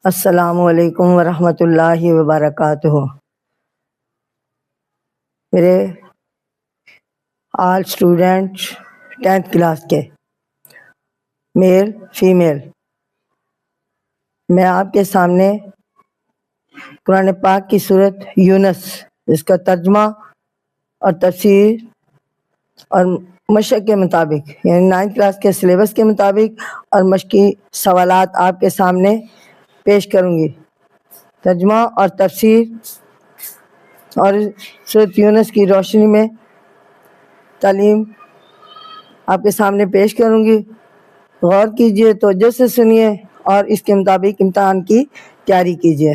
السلام علیکم ورحمۃ اللہ وبرکاتہ۔ میرے آل اسٹوڈنٹ 10th کلاس کے میل فیمیل، میں آپ کے سامنے قرآن پاک کی سورت یونس، اس کا ترجمہ اور تفسیر اور مشق کے مطابق، یعنی 9th کلاس کے سلیبس کے مطابق اور مشقی سوالات آپ کے سامنے پیش کروں گی۔ ترجمہ اور تفسیر اور سورت یونس کی روشنی میں تعلیم آپ کے سامنے پیش کروں گی۔ غور کیجیے، توجہ سے سنیے اور اس کے مطابق امتحان کی تیاری کیجیے۔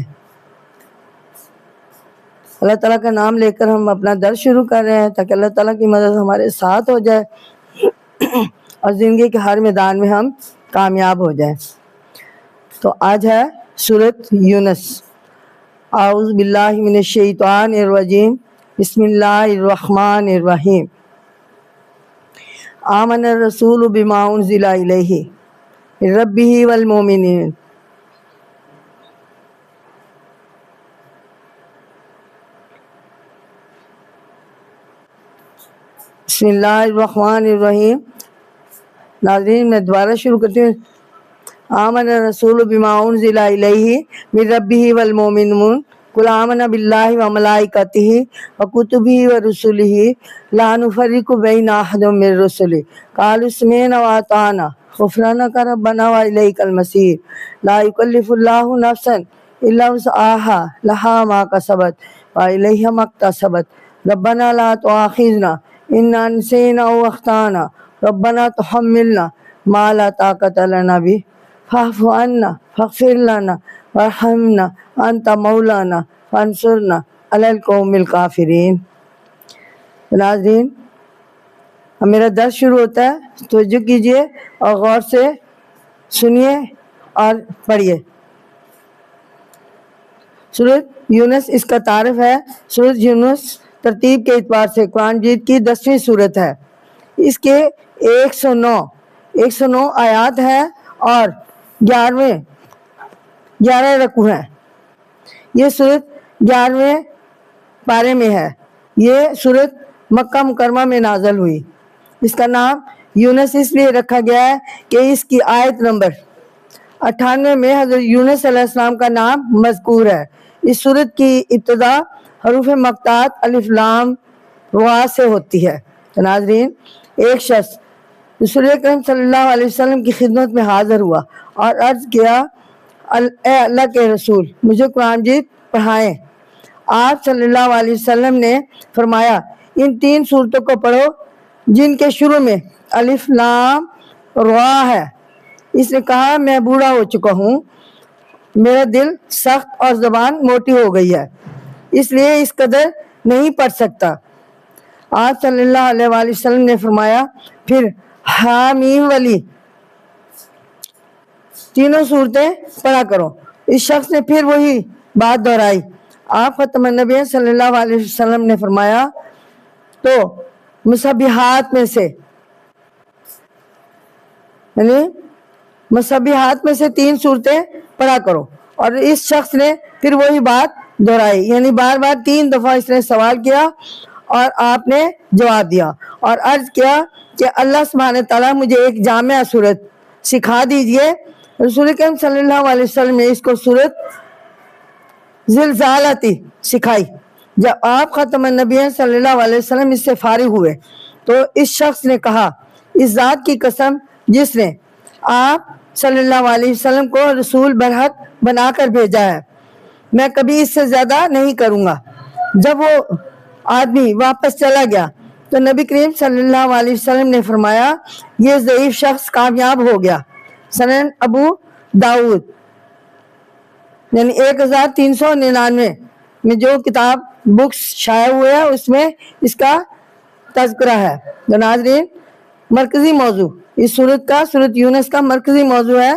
اللہ تعالیٰ کا نام لے کر ہم اپنا درس شروع کر رہے ہیں تاکہ اللہ تعالیٰ کی مدد ہمارے ساتھ ہو جائے اور زندگی کے ہر میدان میں ہم کامیاب ہو جائیں۔ تو آج ہے سورت یونس۔ اعوذ باللہ من الشیطان الرجیم، بسم اللہ الرحمن الرحیم۔ آمن الرسول بما انزل الیہ من ربہ والمؤمنین۔ بسم اللہ الرحمن الرحیم۔ ناظرین، میں دوبارہ شروع کرتی ہوں۔ آمن الرسول بما انزل الیہ من ربہ والمؤمنون قل آمنا باللہ وملائکتہ وکتبہ ورسلہ لا نفرق بین احد من رسلہ قالوا سمعنا واطعنا غفرانک ربنا والیک المصیر۔ لا یکلف اللہ نفسا الا وسعها لها ما کسبت والیہا ما اکتسبت ربنا لا تؤاخذنا ان نسینا او اخطانا ربنا تحملنا ما لا طاقت لنا به فاعف عنا فاغفر لنا وارحمنا انت مولانا فانصرنا علی القوم الکافرین۔ ناظرین، اب میرا درس شروع ہوتا ہے، توجہ کیجیے اور غور سے سنیے اور پڑھیے۔ سورت یونس اس کا تعارف ہے۔ سورت یونس ترتیب کے اعتبار سے قرآن مجید کی 10ویں سورت ہے۔ اس کے 109 آیات ہیں اور 11 رکوع ہیں۔ یہ سورت 11ویں پارے میں ہے۔ یہ سورت مکہ مکرمہ میں نازل ہوئی۔ اس کا نام یونس اس لیے رکھا گیا ہے کہ اس کی آیت نمبر 98 میں حضرت یونس علیہ السلام کا نام مذکور ہے۔ اس سورت کی ابتدا حروف مقطعات الف لام را سے ہوتی ہے۔ ناظرین، ایک شخص رسول اکرم صلی اللہ علیہ وسلم کی خدمت میں حاضر ہوا اور عرض کیا، اے اللہ کے رسول، مجھے قرآن مجید پڑھائیں۔ آپ صلی اللہ علیہ وسلم نے فرمایا، ان 3 سورتوں کو پڑھو جن کے شروع میں الف لام را ہے۔ اس نے کہا، میں بوڑھا ہو چکا ہوں، میرا دل سخت اور زبان موٹی ہو گئی ہے، اس لیے اس قدر نہیں پڑھ سکتا۔ آپ صلی اللہ علیہ وآلہ وسلم نے فرمایا، پھر حامیم والی 3 صورتیں پڑھا کرو۔ اس شخص نے پھر وہی بات دہرائی۔ آپ ختم النبی صلی اللہ علیہ وسلم نے فرمایا، تو مسبحات میں سے مسبحات میں سے 3 صورتیں پڑھا کرو۔ اور اس شخص نے پھر وہی بات دہرائی، یعنی بار بار 3 دفعہ اس نے سوال کیا اور آپ نے جواب دیا اور عرض کیا کہ اللہ سبحانہ تعالیٰ مجھے ایک جامع صورت سکھا دیجئے۔ رسول اکرم صلی اللہ علیہ وسلم نے اس کو صورت زلزالتی سکھائی۔ جب آپ ختم النبی صلی اللہ علیہ وسلم اس سے فارغ ہوئے تو اس شخص نے کہا، اس ذات کی قسم جس نے آپ صلی اللہ علیہ وسلم کو رسول برحق بنا کر بھیجا ہے، میں کبھی اس سے زیادہ نہیں کروں گا۔ جب وہ آدمی واپس چلا گیا تو نبی کریم صلی اللہ علیہ وسلم نے فرمایا، یہ ضعیف شخص کامیاب ہو گیا۔ سنن ابو داؤد یعنی 1399 میں جو کتاب بکس شائع ہوئے ہیں اس میں اس کا تذکرہ ہے۔ تو ناظرین، مرکزی موضوع اس سورت یونس کا مرکزی موضوع ہے۔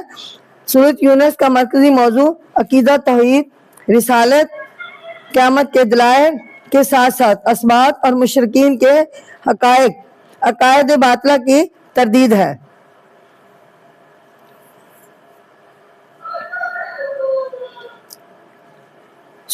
سورت یونس کا مرکزی موضوع عقیدہ، توحید، رسالت، قیامت کے دلائل کے ساتھ ساتھ اسبات اور مشرکین کے عقائد باطلہ کی تردید ہے۔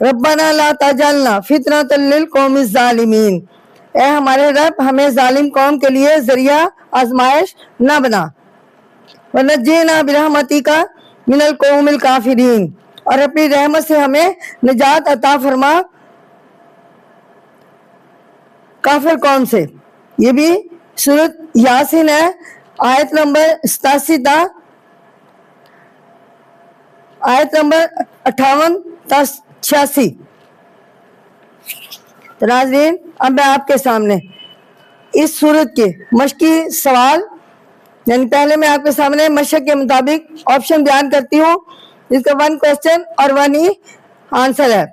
ربنا لا تجعلنا فتنۃ للقوم الظالمین، اے ہمارے رب ہمیں ظالم قوم کے لیے ذریعہ آزمائش نہ بنا، ونجینا برحمتک من القوم الکافرین، اور اپنی رحمت سے ہمیں نجات عطا فرما کافر قوم سے۔ یہ بھی سورۃ یاسین ہے، آیت نمبر 87 تا آیت نمبر 58 تا 86۔ تو ناظرین، اب میں آپ کے سامنے اس سورت کے مشقی سوال، یعنی پہلے میں آپ کے سامنے مشق کے مطابق آپشن بیان کرتی ہوں، جس کا 1 کوسچن اور 1 ہی آنسر ہے۔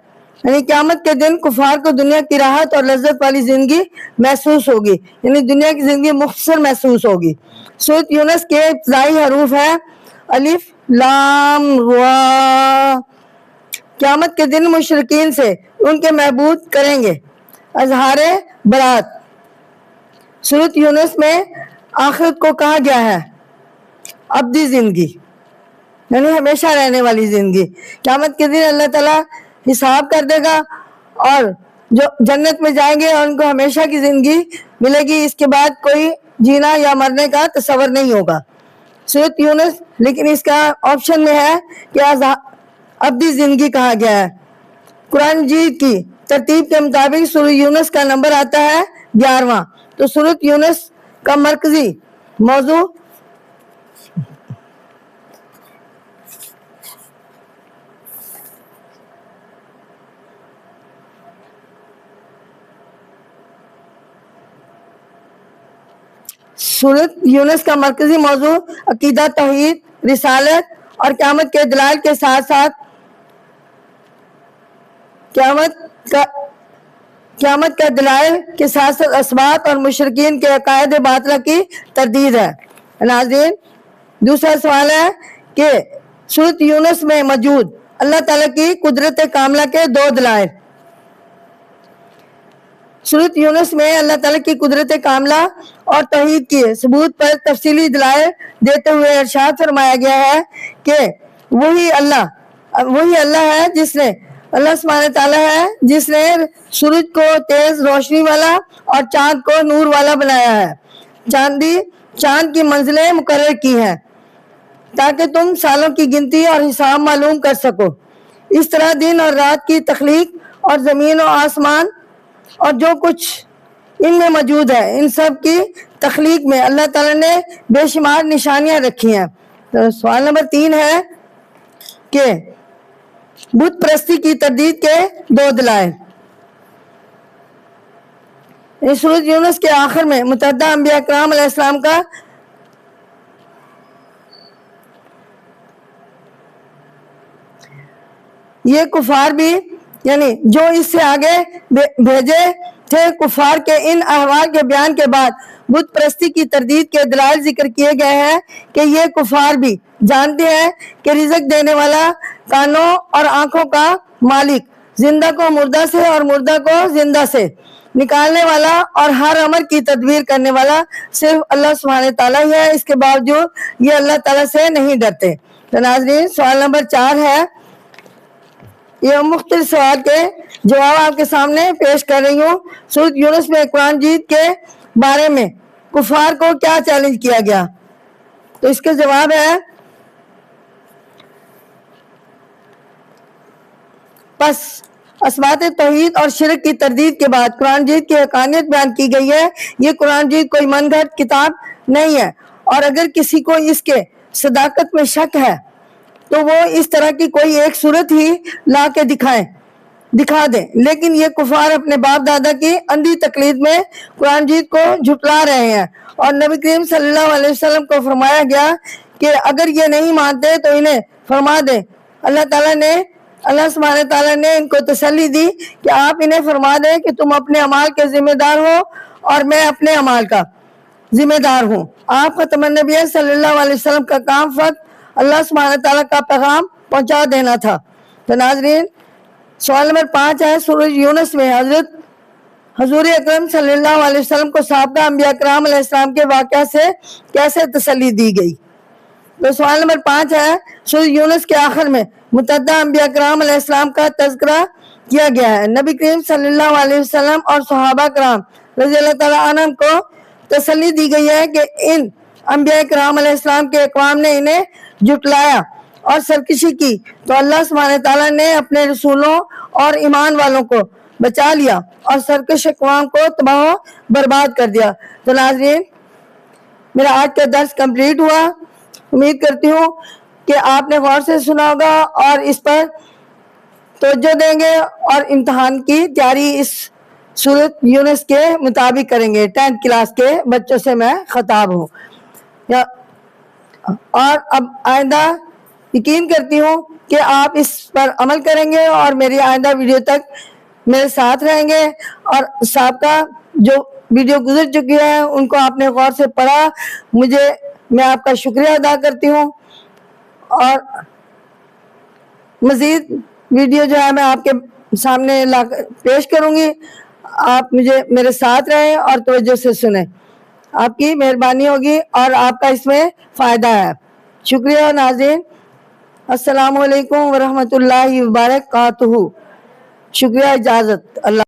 یعنی قیامت کے دن کفار کو دنیا کی راحت اور لذت والی زندگی محسوس ہوگی، یعنی دنیا کی زندگی مختصر محسوس ہوگی۔ سورۃ یونس کے ابتدائی حروف ہے الف لام را۔ قیامت کے دن مشرکین سے ان کے معبود کریں گے اظہار برات۔ سورۃ یونس میں آخرت کو کہا گیا ہے ابدی زندگی، یعنی ہمیشہ رہنے والی زندگی۔ قیامت کے دن اللہ تعالیٰ حساب کر دے گا، اور جو جنت میں جائیں گے اور ان کو ہمیشہ کی زندگی ملے گی، اس کے بعد کوئی جینا یا مرنے کا تصور نہیں ہوگا۔ سورۃ یونس، لیکن اس کا آپشن میں ہے کہ ابدی زندگی کہا گیا ہے۔ قرآن مجید کی ترتیب کے مطابق سورۃ یونس کا نمبر آتا ہے 11واں۔ تو سورۃ یونس کا مرکزی موضوع سورۃ یونس کا مرکزی موضوع عقیدہ، توحید، رسالت اور قیامت کے دلائل کے ساتھ ساتھ قیامت کا دلائل کے ساتھ ساتھ اثبات اور مشرکین کے عقائد باطلہ کی تردید ہے۔ ناظرین، دوسرا سوال ہے کہ سورۃ یونس میں موجود اللہ تعالیٰ کی قدرت کاملہ کے 2 دلائل۔ سورۃ یونس میں اللہ تعالیٰ کی قدرت کاملہ اور توحید کے ثبوت پر تفصیلی دلائل دیتے ہوئے ارشاد فرمایا گیا ہے کہ وہی اللہ ہے جس نے اللہ سبحانہ تعالیٰ ہے جس نے سورج کو تیز روشنی والا اور چاند کو نور والا بنایا ہے، چاند کی منزلیں مقرر کی ہیں تاکہ تم سالوں کی گنتی اور حساب معلوم کر سکو۔ اس طرح دن اور رات کی تخلیق اور زمین و آسمان اور جو کچھ ان میں موجود ہے، ان سب کی تخلیق میں اللہ تعالیٰ نے بے شمار نشانیاں رکھی ہیں۔ تو سوال نمبر 3 ہے کہ بت پرستی کی تردید کے 2 دلائل۔ سورۃ یونس کے آخر میں متعدد انبیاء کرام علیہ السلام کا یہ کفار بھی، یعنی جو اس سے آگے بھیجے تھے کفار کے ان احوال کے بیان کے بعد بت پرستی کی تردید کے دلائل ذکر کیے گئے ہیں کہ یہ کفار بھی جانتے ہیں کہ رزق دینے والا، کانوں اور آنکھوں کا مالک، زندہ کو مردہ سے اور مردہ کو زندہ سے نکالنے والا اور ہر امر کی تدبیر کرنے والا صرف اللہ سبحانہ تعالیٰ ہی ہے۔ اس کے باوجود یہ اللہ تعالیٰ سے نہیں ڈرتے۔ تو ناظرین، سوال نمبر 4 ہے، یہ مختلف سوال کے جواب آپ کے سامنے پیش کر رہی ہوں۔ سورۃ یونس میں قرآن مجید کے بارے میں کفار کو کیا چیلنج کیا گیا؟ تو اس کا جواب ہے، پس اثبات توحید اور شرک کی تردید کے بعد قرآن مجید کی حقانیت بیان کی گئی ہے۔ یہ قرآن مجید کوئی من گھڑت کتاب نہیں ہے، اور اگر کسی کو اس کے صداقت میں شک ہے تو وہ اس طرح کی کوئی ایک صورت ہی لا کے دکھا دیں، لیکن یہ کفار اپنے باپ دادا کی اندھی تقلید میں قرآن مجید کو جھٹلا رہے ہیں، اور نبی کریم صلی اللہ علیہ وسلم کو فرمایا گیا کہ اگر یہ نہیں مانتے تو انہیں فرما دیں۔ اللہ سبحانہ تعالیٰ نے ان کو تسلی دی کہ آپ انہیں فرما دیں کہ تم اپنے اعمال کے ذمہ دار ہو اور میں اپنے اعمال کا ذمہ دار ہوں۔ آپ ختم النبی صلی اللہ علیہ وسلم کا کام فقط اللہ سبحانہ تعالیٰ کا پیغام پہنچا دینا تھا۔ تو ناظرین، سوال نمبر 5 ہے، سورۃ یونس میں حضور اکرم صلی اللہ علیہ وسلم کو سابقہ انبیاء کرام علیہ السلام کے واقعہ سے کیسے تسلی دی گئی؟ تو سوال نمبر 5 ہے، سورۃ یونس کے آخر میں متعدد انبیاء کرام علیہ السلام کا تذکرہ کیا گیا ہے۔ نبی کریم صلی اللہ علیہ وسلم اور صحابہ کرام رضی اللہ تعالیٰ عنہم کو تسلی دی گئی ہے کہ ان انبیاء کرام علیہ السلام کے اقوام نے انہیں جھٹلایا اور سرکشی کی تو اللہ سبحانہ تعالیٰ نے اپنے رسولوں اور ایمان والوں کو بچا لیا اور سرکش اقوام کو تباہ و برباد کر دیا۔ تو ناظرین، میرا آج کا درس کمپلیٹ ہوا۔ امید کرتی ہوں کہ آپ نے غور سے سنا ہوگا اور اس پر توجہ دیں گے اور امتحان کی تیاری اس سورۃ یونس کے مطابق کریں گے۔ 10th کلاس کے بچوں سے میں خطاب ہوں۔ اور اب آئندہ یقین کرتی ہوں کہ آپ اس پر عمل کریں گے اور میری آئندہ ویڈیو تک میرے ساتھ رہیں گے، اور سابقہ جو ویڈیو گزر چکی ہے ان کو آپ نے غور سے پڑھا، میں آپ کا شکریہ ادا کرتی ہوں۔ اور مزید ویڈیو جو ہے میں آپ کے سامنے پیش کروں گی، آپ میرے ساتھ رہیں اور توجہ سے سنیں، آپ کی مہربانی ہوگی اور آپ کا اس میں فائدہ ہے۔ شکریہ ناظرین، السلام علیکم ورحمۃ اللہ وبرکاتہ۔ شکریہ، اجازت، اللہ